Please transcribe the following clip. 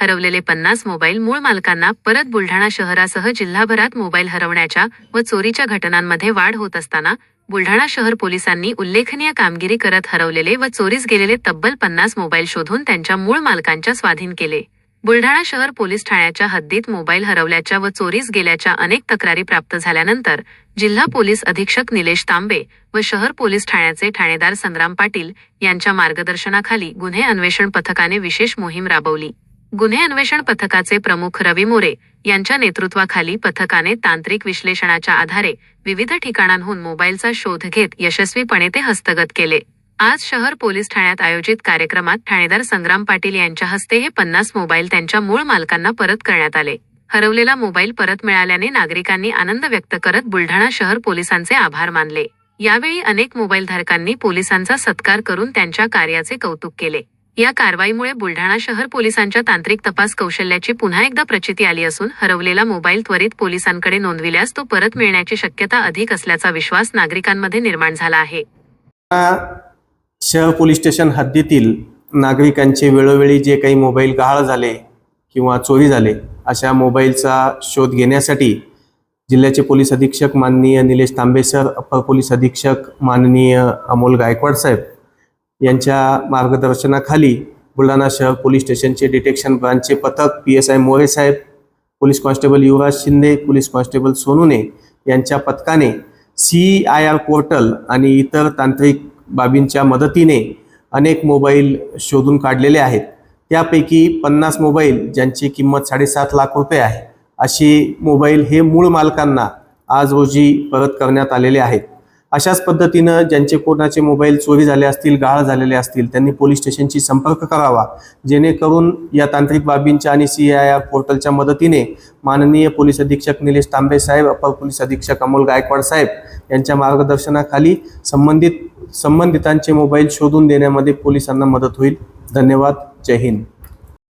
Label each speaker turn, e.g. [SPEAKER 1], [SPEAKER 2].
[SPEAKER 1] हरवलेले 50 मोबाईल मूळ मालकांना परत. बुलढाणा शहरासह जिल्हाभरात मोबाईल हरवण्याच्या व चोरीच्या घटनांमध्ये वाढ होत असताना बुलढाणा शहर पोलिसांनी उल्लेखनीय कामगिरी करत हरवलेले व चोरीस गेलेले तब्बल 50 मोबाईल शोधून त्यांच्या मूळ मालकांच्या स्वाधीन केले. बुलढाणा शहर पोलीस ठाण्याच्या हद्दीत मोबाईल हरवल्याच्या व चोरीस गेल्याच्या अनेक तक्रारी प्राप्त झाल्यानंतर जिल्हा पोलीस अधीक्षक निलेश तांबे व शहर पोलीस ठाण्याचे ठाणेदार संग्राम पाटील यांच्या मार्गदर्शनाखाली गुन्हे अन्वेषण पथकाने विशेष मोहीम राबवली. गुन्हे अन्वेषण पथकाचे प्रमुख रवी मोरे यांच्या नेतृत्वाखाली पथकाने तांत्रिक विश्लेषणाच्या आधारे विविध ठिकाणांहून मोबाईलचा शोध घेत यशस्वीपणे ते हस्तगत केले. आज शहर पोलीस ठाण्यात आयोजित कार्यक्रमात ठाणेदार संग्राम पाटील यांच्या हस्ते हे 50 मोबाईल त्यांच्या मूळ मालकांना परत करण्यात आले. हरवलेला मोबाईल परत मिळाल्याने नागरिकांनी आनंद व्यक्त करत बुलढाणा शहर पोलिसांचे आभार मानले. यावेळी अनेक मोबाईल धारकांनी पोलिसांचा सत्कार करून त्यांच्या कार्याचे कौतुक केले. या कारवाईमुळे बुलढाणा शहर पोलिसांच्या तांत्रिक तपास कौशल्याची पुन्हा एकदा प्रचिती आली असून हरवलेला मोबाईल त्वरित पोलिसांकडे नोंदविल्यास तो परत मिळण्याची शक्यता अधिक असल्याचा विश्वास नागरिकांमध्ये निर्माण झाला आहे.
[SPEAKER 2] शहर पोलीस स्टेशन हद्दीतील नागरिकांचे वेळोवेळी जे काही मोबाईल गहाळ झाले किंवा चोरी झाले अशा मोबाईलचा शोध घेण्यासाठी जिल्ह्याचे पोलीस अधीक्षक माननीय निलेश तांबे सर, अपर पोलीस अधीक्षक माननीय अमोल गायकवाड साहेब यांच्या मार्गदर्शनाखाली बुलढाणा शहर पोलीस स्टेशनचे डिटेक्शन ब्रांचचे पथक PSI मोरे साहेब, पोलीस कॉन्स्टेबल युवराज शिंदे, पोलीस कॉन्स्टेबल सोनूने यांच्या पथकाने CIR पोर्टल आणि इतर तांत्रिक बाबींच्या मदतीने अनेक मोबाईल शोधून काढलेले आहेत. त्यापैकी 50 मोबाईल ज्यांची किंमत 7.5 लाख रुपये आहे अशी मोबाईल हे मूळ मालकांना आज रोजी परत करण्यात आलेले आहेत. अशाच पद्धतीनं ज्यांचे कोणाचे मोबाईल चोरी झाले असतील, गहाळ झालेले असतील त्यांनी पोलीस स्टेशनशी संपर्क करावा, जेणेकरून या तांत्रिक बाबींच्या आणि CIR पोर्टलच्या मदतीने माननीय पोलीस अधीक्षक निलेश तांबे साहेब, अपर पोलीस अधीक्षक अमोल गायकवाड साहेब यांच्या मार्गदर्शनाखाली संबंधितांचे मोबाईल शोधून देण्यामध्ये पोलिसांना मदत होईल. धन्यवाद. जय हिंद.